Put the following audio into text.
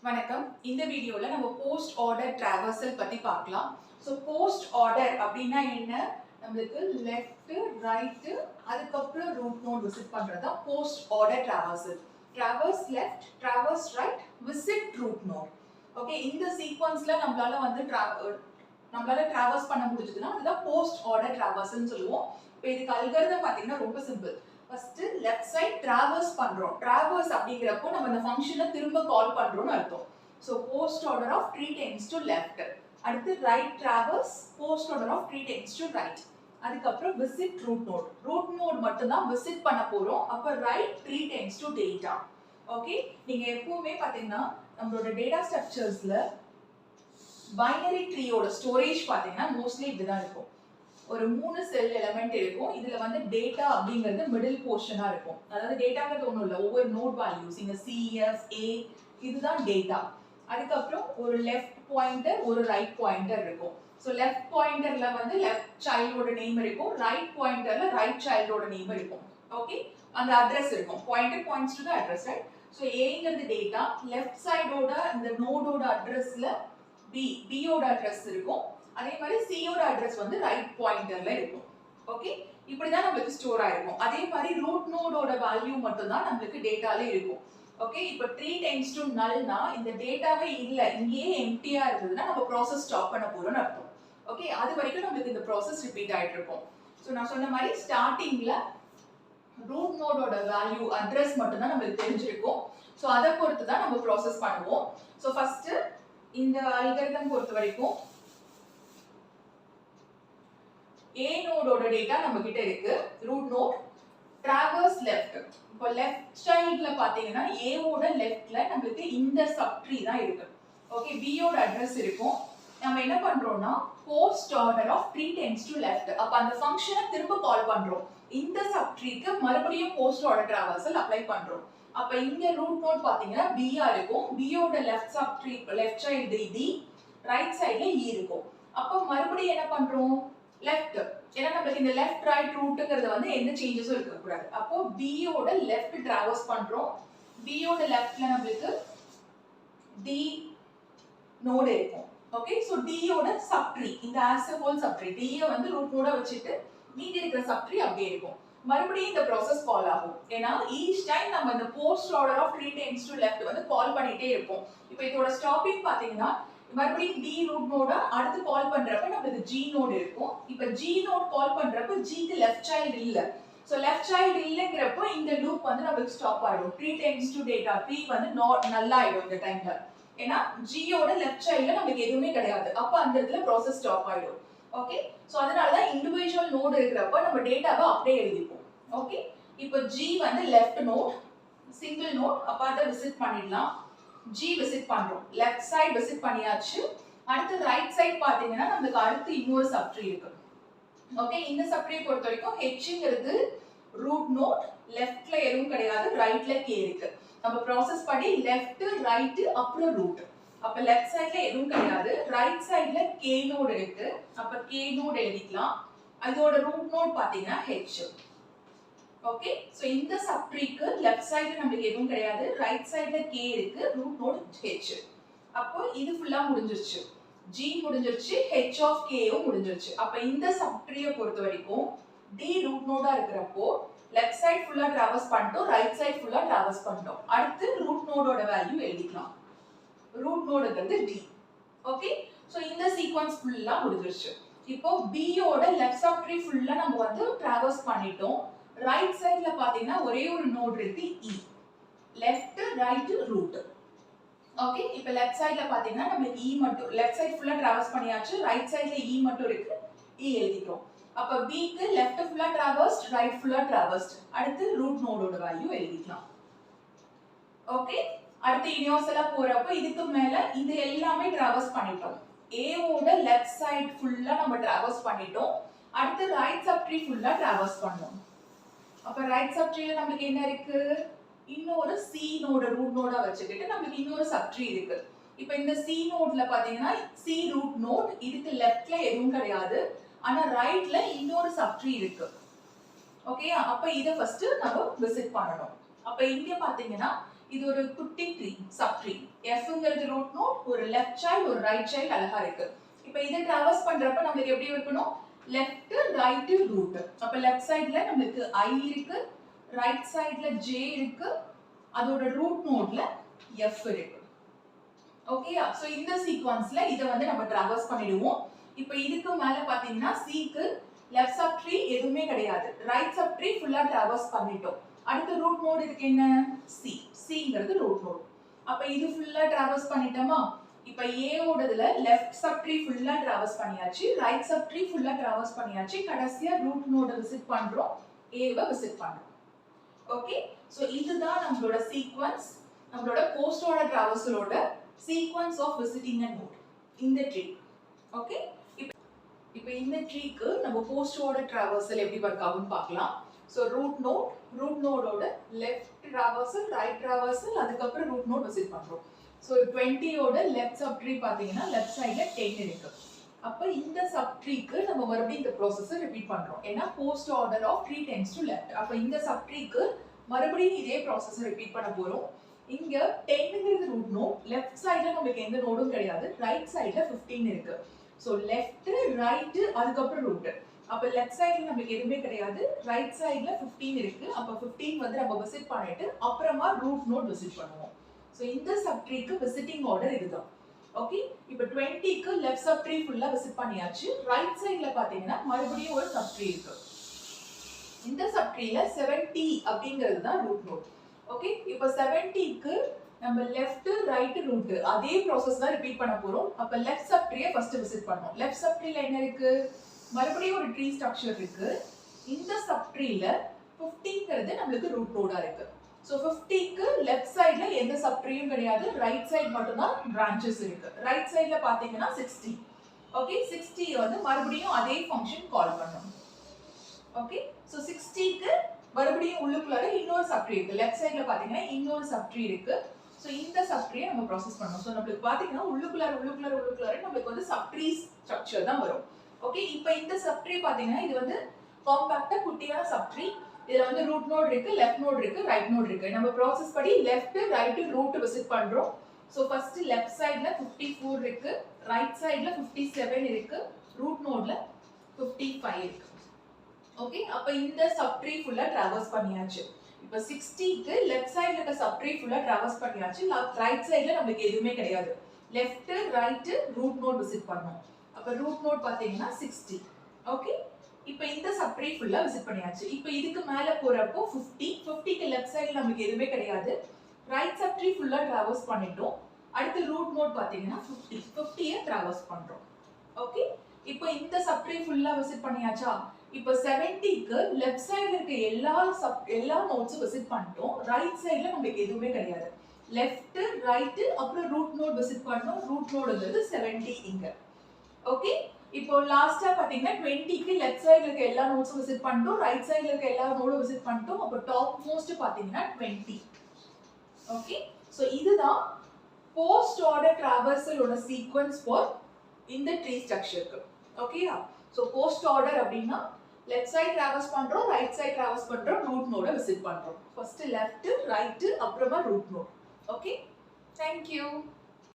வணக்கம். இந்த வீடியோல நம்ம போஸ்ட் ஆர்டர் டிராவர்சல் பத்தி பார்க்கலாம். ஸோ போஸ்ட் ஆர்டர் அப்படின்னா என்ன? நம்மளுக்கு லெஃப்ட் ரைட் அதுக்கப்புறம் ரூட் நோட் விசிட் பண்றதா post order traversal. Traverse left, traverse right, visit root node. Okay, இந்த சீக்வன்ஸ்ல நம்மளால டிராவர்ஸ் பண்ண முடிஞ்சதுன்னா அதுதான் போஸ்ட் ஆர்டர் டிராவர்சல்னு சொல்லுவோம். இப்போ இதுக்கு அல்காரிதம் பார்த்தீங்கன்னா ரொம்ப simple. First left side traverse பண்றோம். டிராவர்ஸ் அப்படிங்கிறப்போ நம்ம அந்த ஃபங்க்ஷனை திரும்ப கால் பண்றோம்னு அர்த்தம். So post order of tree tends to left. அடுத்து right traverse, post order of tree tends to right. அதுக்கப்புறம் visit root node. Root node மட்டும் தான் விசிட் பண்ண போறோம். அப்ப right tree tends to data. Okay, நீங்க எப்பவுமே பாத்தீங்கன்னா நம்மளோட டேட்டா ஸ்ட்ரக்சர்ஸ்ல பைனரி ட்ரீயோட ஸ்டோரேஜ் பாத்தீங்கன்னா மோஸ்ட்லி இப்படிதான் இருக்கும். ஒரு 3 செல் எலிமெண்ட் இருக்கும். இதுல வந்து டேட்டா அப்படிங்கிறது மிடில் போர்ஷனா இருக்கும். அதாவது டேட்டாங்கிறது ஒண்ணும் இல்ல, ஒவ்வொரு நோட் வேல்யூஸ் இங்க சிஎஃப் ஏ இதுதான் டேட்டா. அதுக்கப்புறம் ஒரு லெஃப்ட் பாயிண்டர் ஒரு ரைட் பாயிண்டர் இருக்கும். ஸோ லெஃப்ட் பாயிண்டர்ல வந்து லெஃப்ட் சைல்டோட நேம் இருக்கும், ரைட் பாயிண்டர்ல ரைட் சைல்டோட நேம் இருக்கும். ஓகே, அந்த அட்ரஸ் இருக்கும். Pointer points to the address, right? So ஏங்கிறது டேட்டா, லெஃப்ட் சைடோட இந்த நோடோட அட்ரஸ்ல பியோட அட்ரஸ் இருக்கும். அதே மாதிரி சியோட அட்ரஸ் வந்து ரைட் பாயிண்டர்ல இருக்கும். ஓகே, இப்படிதான் நம்மளுக்கு ஸ்டோர் ஆயிருக்கும். அதே மாதிரி ரூட் நோடோட வேல்யூ மட்டும் தான் நம்மளுக்கு டேட்டால இருக்கும். ஓகே, இப்போ 3 டைம்ஸ் டு நல்னா இந்த டேட்டாவே இல்ல, இங்கேயே எம்டியா இருந்ததுன்னா நம்ம ப்ராசஸ் ஸ்டாப் பண்ண போறோம்னு அர்த்தம். ஓகே, அது வரைக்கும் நம்மளுக்கு இந்த ப்ராசஸ் ரிப்பீட் ஆயிட்டு இருக்கும். ஸோ நான் சொன்ன மாதிரி ஸ்டார்டிங்ல ரூட் நோடோட வேல்யூ அட்ரஸ் மட்டும் தான் நம்மளுக்கு தெரிஞ்சிருக்கும். ஸோ அதை பொறுத்து தான் நம்ம ப்ராசஸ் பண்ணுவோம். ஸோ ஃபர்ஸ்ட் இந்த அல்காரிதம் பொறுத்த வரைக்கும் A நோடோட டேட்டா நம்ம கிட்ட இருக்கு. Root node traverse left. இப்போ லெஃப்ட் சைடுல பாத்தீங்கன்னா A ஓட லெஃப்ட்ல நமக்கு இந்த சப்ட்ரீ தான் இருக்கு. ஓகே, B ஓட அட்ரஸ் இருக்கும். நம்ம என்ன பண்றோம்னா post order of tree tends to left. அப்ப அந்த ஃபங்க்ஷனை திரும்ப கால் பண்றோம். இந்த சப்ட்ரீக்கு மறுபடியும் போஸ்ட் ஆர்டர் டிராவர்சல் அப்ளை பண்றோம். அப்ப இங்க ரூட் நோட் பாத்தீங்கன்னா B ஆ இருக்கும். B ஓட left subtree left side D, right சைடுல E இருக்கும். அப்ப மறுபடியும் என்ன பண்றோம்? லெஃப்ட். ஏன்னா நமக்கு இந்த லெஃப்ட் ரைட் ரூட்ங்கிறது வந்து எந்த சேஞ்சஸும் இருக்க கூடாது. அப்போ B ஓட லெஃப்ட் டிராவர்ஸ் பண்றோம். B ஓட லெஃப்ட்ல நமக்கு D நோட் இருக்கும். ஓகே, சோ D ஓட சப்ட்ரீ இந்த as a whole subtree D வந்து ரூட் நோட வச்சிட்டு மீதி இருக்கிற சப்ட்ரீ அப்படியே இருக்கும். மறுபடியும் இந்த process கால் ஆகும். ஏன்னா ஈச் டைம் நம்ம இந்த post order of tree tends to left வந்து கால் பண்ணிட்டே இருப்போம். இப்போ இதோட ஸ்டாப்பிங் பாத்தீங்கன்னா மறுபடியும் D ரூட் நோட அடுத்து கால் பண்றப்ப நமக்கு G நோட் இருக்கும். இப்போ G நோட் கால் பண்றப்ப G க்கு லெஃப்ட் சைல்டு இல்ல. சோ லெஃப்ட் சைல்டு இல்லங்கறப்ப இந்த லூப் வந்து நமக்கு ஸ்டாப் ஆயிடும். Tree tends to data tree வந்து நாட் நல் ஆயிடும் இந்த டைம்ல. ஏன்னா G ஓட லெஃப்ட் சைல்டுல நமக்கு எதுவுமே கிடையாது. அப்ப அந்த இடத்துல process ஸ்டாப் ஆயிடும். ஓகே, சோ அதனால தான் இண்டிவிஜுவல் நோட் இருக்கிறப்ப நம்ம டேட்டாவை அப்படியே எழுதிப்போம். ஓகே, இப்போ G வந்து லெஃப்ட் நோட் சிங்கிள் நோட், அப்ப அதை விசிட் பண்ணிடலாம். G விசிட் பண்றோம். லெஃப்ட் சைடு விசிட் பண்ணியாச்சு. அடுத்து ரைட் சைடு பாத்தீங்கன்னா நமக்கு அடுத்து இன்னொரு சப்ட்ரீ இருக்கு. ஓகே, இந்த சப்ட்ரீ பொறுத்த வரைக்கும் Hங்கிறது ரூட் நோட், லெஃப்ட்ல எதுவும் கிடையாது, ரைட்ல K இருக்கு. நம்ம ப்ராசஸ் படி லெஃப்ட் ரைட் அப்புறம் ரூட். அப்ப லெஃப்ட் சைடுல எதுவும் கிடையாது, ரைட் சைடுல K நோட் இருக்கு. அப்ப K நோட் எழுதிக்கலாம். அதோட ரூட் நோட் பாத்தீங்கன்னா H. ஓகே, சோ இந்த சப்ட்ரீக்கு லெஃப்ட் சைடுல நமக்கு எதுவும் கிடையாது, ரைட் சைடுல K இருக்கு, ரூட் நோட் H. அப்போ இது ஃபுல்லா முடிஞ்சிருச்சு. G முடிஞ்சிருச்சு, H of K யும் முடிஞ்சிருச்சு. அப்ப இந்த சப்ட்ரீயை பொறுத்த வரைக்கும் D ரூட் நோடா இருக்கிறப்போ லெஃப்ட் சைடு ஃபுல்லா டிராவர்ஸ் பண்ணிட்டோம், ரைட் சைடு ஃபுல்லா டிராவர்ஸ் பண்ணிட்டோம். அடுத்து ரூட் நோடோட வேல்யூ எழுதிக்கலாம். ரூட் நோடுங்கிறது D. ஓகே, சோ இந்த சீக்வென்ஸ் ஃபுல்லா முடிஞ்சிருச்சு. இப்போ B ஓட லெஃப்ட் சப்ட்ரீ ஃபுல்லா நம்ம வந்து டிராவர்ஸ் பண்ணிட்டோம். ரைட் சைடுல பாத்தீங்கன்னா ஒரே ஒரு நோட் இருக்கு E. Left right root. Okay, இப்போ லெஃப்ட் சைடுல பாத்தீங்கன்னா நமக்கு E மட்டும், லெஃப்ட் சைடு ஃபுல்லா டிராவர்ஸ் பண்ணியாச்சு, ரைட் சைடுல E மட்டும் இருக்கு, E எழுதிட்டோம். அப்ப B க்கு லெஃப்ட் ஃபுல்லா டிராவர்ஸ்ட், ரைட் ஃபுல்லா டிராவர்ஸ்ட். அடுத்து ரூட் நோடோட வேல்யூ எழுதிக்கலாம். ஓகே, அடுத்து யூனிவர்சலா போறப்ப இதுக்கு மேல இது எல்லாமே டிராவர்ஸ் பண்ணிட்டோம். A ஓட லெஃப்ட் சைடு ஃபுல்லா நம்ம டிராவர்ஸ் பண்ணிட்டோம். அடுத்து ரைட் சப்ட்ரீ ஃபுல்லா டிராவர்ஸ் பண்ணோம். அப்ப ரைட் சப்ட்ரீல நமக்கு என்ன இருக்கு? இன்னொரு C நோட ரூட் நோடா வச்சுக்கிட்டு நமக்கு இன்னொரு சப்ட்ரீ இருக்கு. இப்போ இந்த C நோட்ல பாத்தீங்கன்னா C ரூட் நோட், இதுக்கு லெஃப்ட்ல எதுவும் கிடையாது, ஆனா ரைட்ல இன்னொரு சப்ட்ரீ இருக்கு. ஓகே, அப்ப இத ஃபர்ஸ்ட் நம்ம விசிட் பண்ணனும். அப்ப இங்க பாத்தீங்கன்னா இது ஒரு குட்டி ட்ரீ, சப் ட்ரீ. Fங்கிறது ரூட் நோட், ஒரு லெஃப்ட் சைல்டு ஒரு ரைட் சைல்டு அழகா இருக்கு. இப்போ இதை டிராவர்ஸ் பண்றப்ப நமக்கு எப்படி இருக்கணும்? Left right root. அப்ப லெஃப்ட் சைடுல நமக்கு I இருக்கு, ரைட் சைடுல J இருக்கு, அதோட ரூட் நோட்ல F இருக்கு. ஓகேயா? சோ இந்த சீக்வென்ஸ்ல இத வந்து நம்ம டிராவர்ஸ் பண்ணிடுவோம். இப்போ இதுக்கு மேல பாத்தீங்கன்னா C க்கு லெஃப்ட் சப் ட்ரீ எதுவுமே கிடையாது. ரைட் சப் ட்ரீ ஃபுல்லா டிராவர்ஸ் பண்ணிட்டோம். அடுத்து ரூட் நோட் இதுக்கு என்ன? C. Cங்கிறது ரூட் நோட். அப்ப இது ஃபுல்லா டிராவர்ஸ் பண்ணிட்டோமா? இப்போ A ஓடதுல லெஃப்ட் சப் ட்ரீ ஃபுல்லா டிராவர்ஸ் பண்ணியாச்சு, ரைட் சப் ட்ரீ ஃபுல்லா டிராவர்ஸ் பண்ணியாச்சு. கடைசியா ரூட் நோட விசிட் பண்றோம், A வை விசிட் பண்றோம். ஓகே? சோ இதுதான் நம்மளோட சீக்வென்ஸ், நம்மளோட போஸ்ட் ஆர்டர் டிராவர்சலோட sequence of visiting a node இந்த ட்ரீ. ஓகே? இப்போ இந்த ட்ரீக்கு நம்ம போஸ்ட் ஆர்டர் டிராவர்சல் எப்படி வர்க் ஆகும்னு பார்க்கலாம். சோ ரூட் நோடோட லெஃப்ட் டிராவர்சல், ரைட் டிராவர்சல், அதுக்கு அப்புறம் ரூட் நோட் விசிட் பண்றோம். சோ 20 ஓட லெஃப்ட் சப் ட்ரீ பாத்தீங்கன்னா லெஃப்ட் சைடுல 10 இருக்கு. அப்ப இந்த சப் ட்ரீக்கு நம்ம மறுபடியும் இந்த process ரிப்பீட் பண்றோம். ஏன்னா post order of tree tends to left. அப்ப இந்த சப் ட்ரீக்கு மறுபடியும் இதே process ரிப்பீட் பண்ண போறோம். இங்க 10ங்கிறது ரூட் நோட், லெஃப்ட் சைடுல நமக்கு எந்த நோடும் கிடையாது, ரைட் சைடுல 15 இருக்கு. சோ லெஃப்ட், ரைட், அதுக்கு அப்புறம் ரூட். அப்ப லெஃப்ட் சைடுல நமக்கு எதுவுமே கிடையாது, ரைட் சைடுல 15 இருக்கு. அப்ப 15 வந்து நம்ம விசிட் பண்ணிட்டு அப்புறமா ரூட் நோட் விசிட் பண்ணுவோம். சோ இந்த சப் ட்ரீக்கு விசிட்டிங் ஆர்டர் இதுதான். ஓகே? இப்போ 20க்கு லெஃப்ட் சப் ட்ரீ ஃபுல்லா விசிட் பண்ணியாச்சு. ரைட் சைடுல பாத்தீங்கன்னா மறுபடியும் ஒரு சப் ட்ரீ இருக்கு. இந்த சப் ட்ரீல 70 அப்படிங்கிறது தான் ரூட் நோட். ஓகே? இப்போ 70க்கு நம்ம லெஃப்ட், ரைட், ரூட் அதே process தான் ரிப்பீட் பண்ண போறோம். அப்ப லெஃப்ட் சப் ட்ரீயை ஃபர்ஸ்ட் விசிட் பண்ணோம். லெஃப்ட் சப் ட்ரீல என்ன இருக்கு? மறுபடியும் ஒரு ட்ரீ ஸ்ட்ரக்சர் இருக்கு. இந்த சப் ட்ரீல 50ங்கிறது நமக்கு ரூட் நோடா இருக்கு. சோ 50க்கு லெஃப்ட் சைடுல எந்த சப் ட்ரீயும் கிடையாது, ரைட் சைடு மட்டும் தான் branches இருக்கு. ரைட் சைடுல பாத்தீங்கன்னா 60. ஓகே? 60 வந்து மறுபடியும் அதே ஃபங்க்ஷன் கால் பண்ணனும். ஓகே? சோ 60க்கு மறுபடியும் உள்ளுக்குள்ள இன்னொரு சப் ட்ரீ இருக்கு. லெஃப்ட் சைடுல பாத்தீங்கன்னா இன்னொரு சப் ட்ரீ இருக்கு. சோ இந்த சப் ட்ரீயை நம்ம ப்ராசஸ் பண்ணனும். சோ நமக்கு பாத்தீங்கன்னா உள்ளுக்குள்ள நமக்கு வந்து சப் ட்ரீ ஸ்ட்ரக்சர் தான் வரும். ஓகே? இப்போ இந்த சப் ட்ரீ பாத்தீங்கன்னா இது வந்து காம்பாக்ட்டா குட்டியான சப் ட்ரீ. இதுல வந்து ரூட் நோட் இருக்கு, லெஃப்ட் நோட் இருக்கு, ரைட் நோட் இருக்கு. நம்ம ப்ராசஸ் படி லெஃப்ட், ரைட், ரூட் விசிட் பண்றோம். சோ ஃபர்ஸ்ட் லெஃப்ட் சைடுல 54 இருக்கு, ரைட் சைடுல 57 இருக்கு, ரூட் நோட்ல 55 இருக்கு. ஓகே? அப்ப இந்த சப் ட்ரீ ஃபுல்லா டிராவர்ஸ் பண்ணியாச்சு. இப்போ 60க்கு லெஃப்ட் சைடுல இருக்க சப் ட்ரீ ஃபுல்லா டிராவர்ஸ் பண்ணியாச்சு. ரைட் சைடுல நமக்கு எதுவுமே கிடையாது. Left, right, root node visit பண்ணோம். அப்ப ரூட் நோட் பாத்தீங்கன்னா 60. ஓகே? இப்போ இந்த சப் ட்ரீ ஃபுல்லா விசிட் பண்ணியாச்சு. இப்போ இதுக்கு மேல போறப்போ 50க்கு லெஃப்ட் சைடுல நமக்கு எதுவுமே கிடையாது. ரைட் சப் ட்ரீ ஃபுல்லா டிராவர்ஸ் பண்ணிட்டோம். அடுத்து ரூட் நோட் பாத்தீங்கன்னா 50ய டிராவர்ஸ் பண்றோம். ஓகே? இப்போ இந்த சப் ட்ரீ ஃபுல்லா விசிட் பண்ணியாச்சா? இப்போ 70க்கு லெஃப்ட் சைடுல இருக்க எல்லா நோட்ஸும் விசிட் பண்ணிட்டோம். ரைட் சைடுல நமக்கு எதுவுமே கிடையாது. லெஃப்ட், ரைட், அப்புறம் ரூட் நோட் விசிட் பண்ணோம். ரூட் நோட்ங்கிறது 70 இங்க. ஓகே? இப்போ லாஸ்டா பாத்தீங்கன்னா 20க்கு லெஃப்ட் சைடுல இருக்க எல்லா நோட்ஸும் விசிட் பண்ணிட்டோம். ரைட் சைடுல இருக்க எல்லா நோடும் விசிட் பண்ணிட்டோம். அப்ப டாப் மோஸ்ட் பாத்தீங்கன்னா 20. ஓகே? சோ இதுதான் போஸ்ட் ஆர்டர் டிராவர்சலோட சீக்வென்ஸ் ஃபார் இந்த ட்ரீ ஸ்ட்ரக்சருக்கு. ஓகேயா? சோ போஸ்ட் ஆர்டர் அப்படினா லெஃப்ட் சைடு டிராவர்ஸ் பண்றோம், ரைட் சைடு டிராவர்ஸ் பண்றோம், ரூட் நோட விசிட் பண்றோம். ஃபர்ஸ்ட் லெஃப்ட், ரைட், அப்புறமா root node. Okay? Thank you.